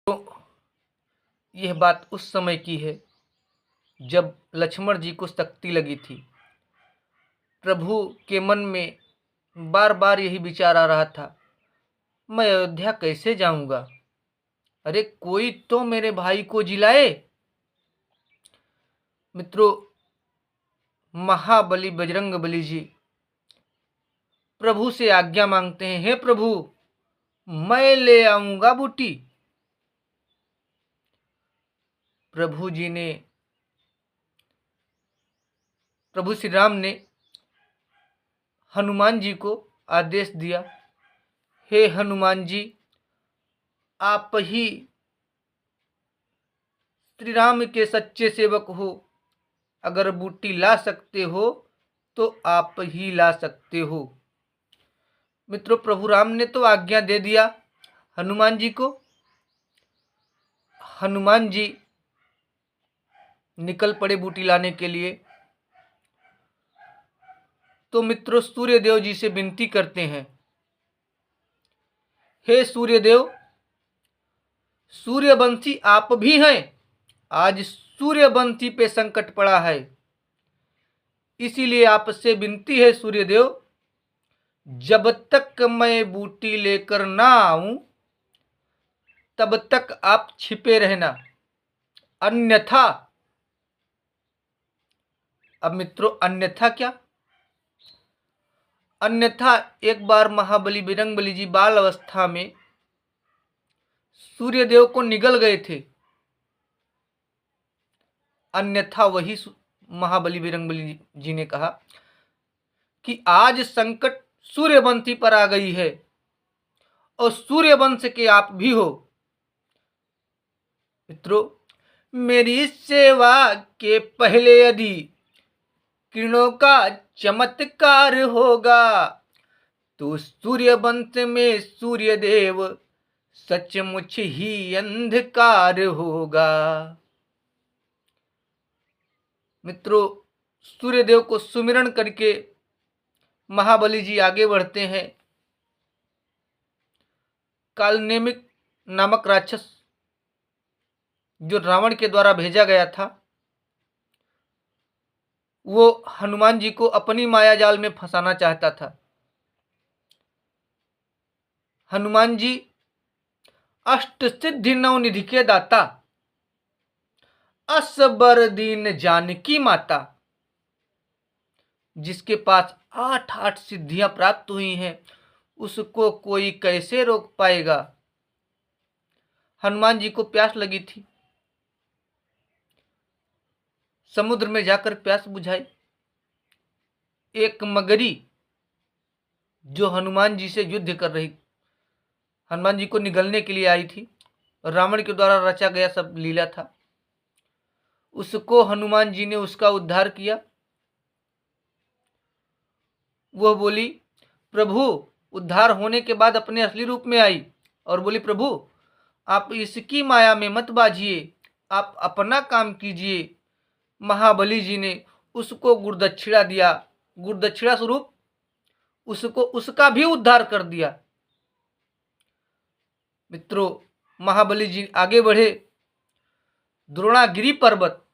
तो यह बात उस समय की है जब लक्ष्मण जी को शक्ति लगी थी। प्रभु के मन में बार बार यही विचार आ रहा था, मैं अयोध्या कैसे जाऊंगा? अरे कोई तो मेरे भाई को जिलाए। मित्रों, महाबली बजरंगबली जी प्रभु से आज्ञा मांगते हैं, हे प्रभु मैं ले आऊंगा बूटी। प्रभु श्री राम ने हनुमान जी को आदेश दिया, हे हनुमान जी आप ही श्री राम के सच्चे सेवक हो, अगर बूटी ला सकते हो तो आप ही ला सकते हो। मित्रों, प्रभु राम ने तो आज्ञा दे दिया हनुमान जी को। हनुमान जी निकल पड़े बूटी लाने के लिए। तो मित्रों, सूर्यदेव जी से विनती करते हैं, हे सूर्यदेव, सूर्यवंशी आप भी हैं, आज सूर्यवंशी पे संकट पड़ा है, इसीलिए आपसे विनती है सूर्यदेव, जब तक मैं बूटी लेकर ना आऊं तब तक आप छिपे रहना, अन्यथा। अब मित्रों, अन्यथा क्या? अन्यथा एक बार महाबली बजरंगबली जी बाल अवस्था में सूर्यदेव को निगल गए थे। अन्यथा वही महाबली बजरंगबली जी ने कहा कि आज संकट सूर्यवंशी पर आ गई है और सूर्यवंश के आप भी हो। मित्रों, मेरी सेवा के पहले यदि किरणों का चमत्कार होगा तो सूर्यवंश में सूर्यदेव सचमुच ही अंधकार होगा। मित्रों, सूर्यदेव को सुमिरन करके महाबली जी आगे बढ़ते हैं। कालनेमिक नामक राक्षस जो रावण के द्वारा भेजा गया था, वो हनुमान जी को अपनी माया जाल में फंसाना चाहता था। हनुमान जी अष्ट सिद्धि नवनिधि के दाता, असबर दीन जानकी माता, जिसके पास 8 सिद्धियां प्राप्त हुई हैं, उसको कोई कैसे रोक पाएगा? हनुमान जी को प्यास लगी थी, समुद्र में जाकर प्यास बुझाई। एक मगरी जो हनुमान जी से युद्ध कर रही, हनुमान जी को निगलने के लिए आई थी, रावण के द्वारा रचा गया सब लीला था, उसको हनुमान जी ने उसका उद्धार किया। वह बोली, प्रभु उद्धार होने के बाद अपने असली रूप में आई और बोली, प्रभु आप इसकी माया में मत बाझिए, आप अपना काम कीजिए। महाबली जी ने उसको गुरुदक्षिणा दिया, गुरुदक्षिणा स्वरूप उसको उसका भी उद्धार कर दिया। मित्रों, महाबली जी आगे बढ़े, द्रोणागिरी पर्वत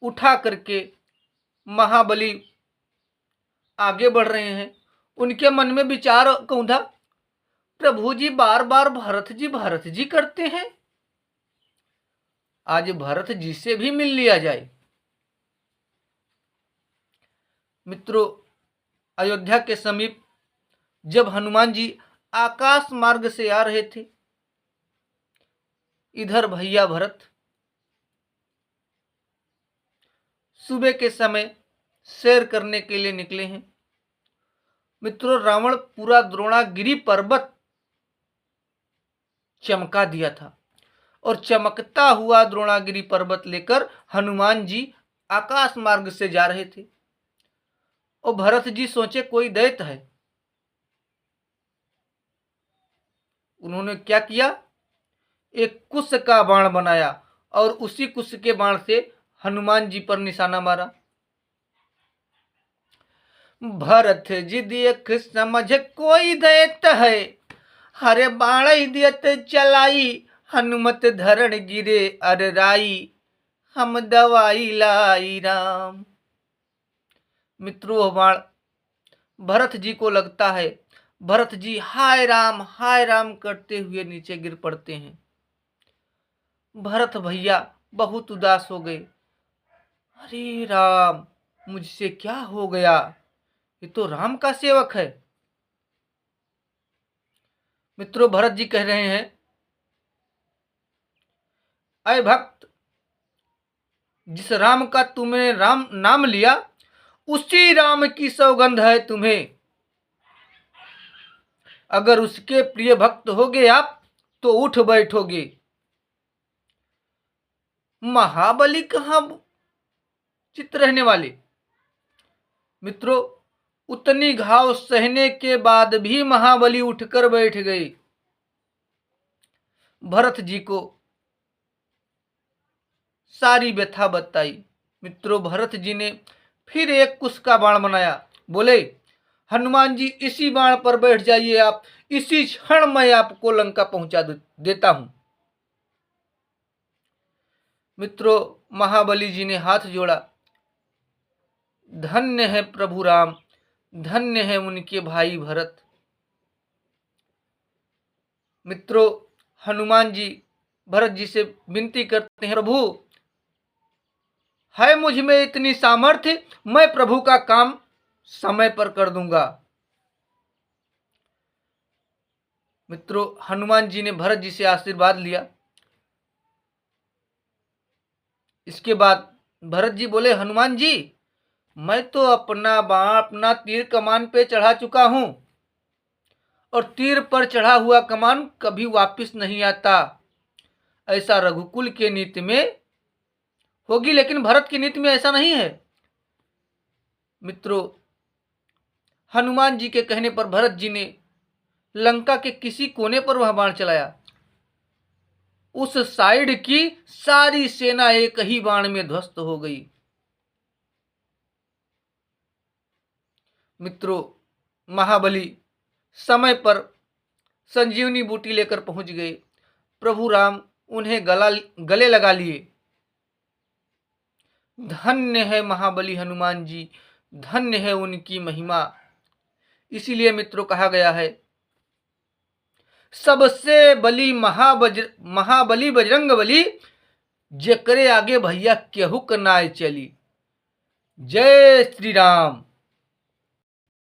उठा करके महाबली आगे बढ़ रहे हैं। उनके मन में विचार कौंधा, प्रभु जी बार बार भरत जी करते हैं, आज भरत जी से भी मिल लिया जाए। मित्रों, अयोध्या के समीप जब हनुमान जी आकाश मार्ग से आ रहे थे, इधर भैया भरत सुबह के समय सैर करने के लिए निकले हैं। मित्रों, रावण पूरा द्रोणागिरी पर्वत चमका दिया था और चमकता हुआ द्रोणागिरी पर्वत लेकर हनुमान जी आकाश मार्ग से जा रहे थे। और भरत जी सोचे कोई दैत्य है। उन्होंने क्या किया, एक कुश का बाण बनाया और उसी कुश के बाण से हनुमान जी पर निशाना मारा। भरत जी देख समझ कोई दैत्य है, हरे बाण दियत चलाई हनुमत धरण गिरे अरराई, हम दवाई लाई राम। मित्रों, वह बाण भरत जी को लगता है। भरत जी हाय राम करते हुए नीचे गिर पड़ते हैं। भरत भैया बहुत उदास हो गए। अरे राम, मुझसे क्या हो गया? ये तो राम का सेवक है। मित्रों, भरत जी कह रहे हैं, अय भक्त, जिस राम का तुमने राम नाम लिया, उसी राम की सौगंध है तुम्हें। अगर उसके प्रिय भक्त होगे आप तो उठ बैठोगे। महाबली कहां चित रहने वाले? मित्रों, उतनी घाव सहने के बाद भी महाबली उठकर बैठ गए। भरत जी को सारी व्यथा बताई। मित्रों, भरत जी ने फिर एक कुश का बाण बनाया। बोले, हनुमान जी इसी बाण पर बैठ जाइए आप, इसी क्षण मैं आपको लंका पहुंचा देता हूं। मित्रों, महाबली जी ने हाथ जोड़ा। धन्य है प्रभु राम, धन्य है उनके भाई भरत। मित्रों, हनुमान जी भरत जी से विनती करते हैं, प्रभु है मुझ में इतनी सामर्थ्य, मैं प्रभु का काम समय पर कर दूंगा। मित्रों, हनुमान जी ने भरत जी से आशीर्वाद लिया। इसके बाद भरत जी बोले, हनुमान जी, मैं तो अपना तीर कमान पे चढ़ा चुका हूं, और तीर पर चढ़ा हुआ कमान कभी वापस नहीं आता। ऐसा रघुकुल के नीति में होगी, लेकिन भरत की नीति में ऐसा नहीं है। मित्रों, हनुमान जी के कहने पर भरत जी ने लंका के किसी कोने पर वह बाण चलाया। उस साइड की सारी सेना एक ही बाण में ध्वस्त हो गई। मित्रों, महाबली समय पर संजीवनी बूटी लेकर पहुंच गए। प्रभु राम उन्हें गले लगा लिए। धन्य है महाबली हनुमान जी, धन्य है उनकी महिमा। इसीलिए मित्रों कहा गया है, सबसे बली महाबली बजरंग बली, जेकरे आगे भैया केहू नाय चली। जय श्री राम।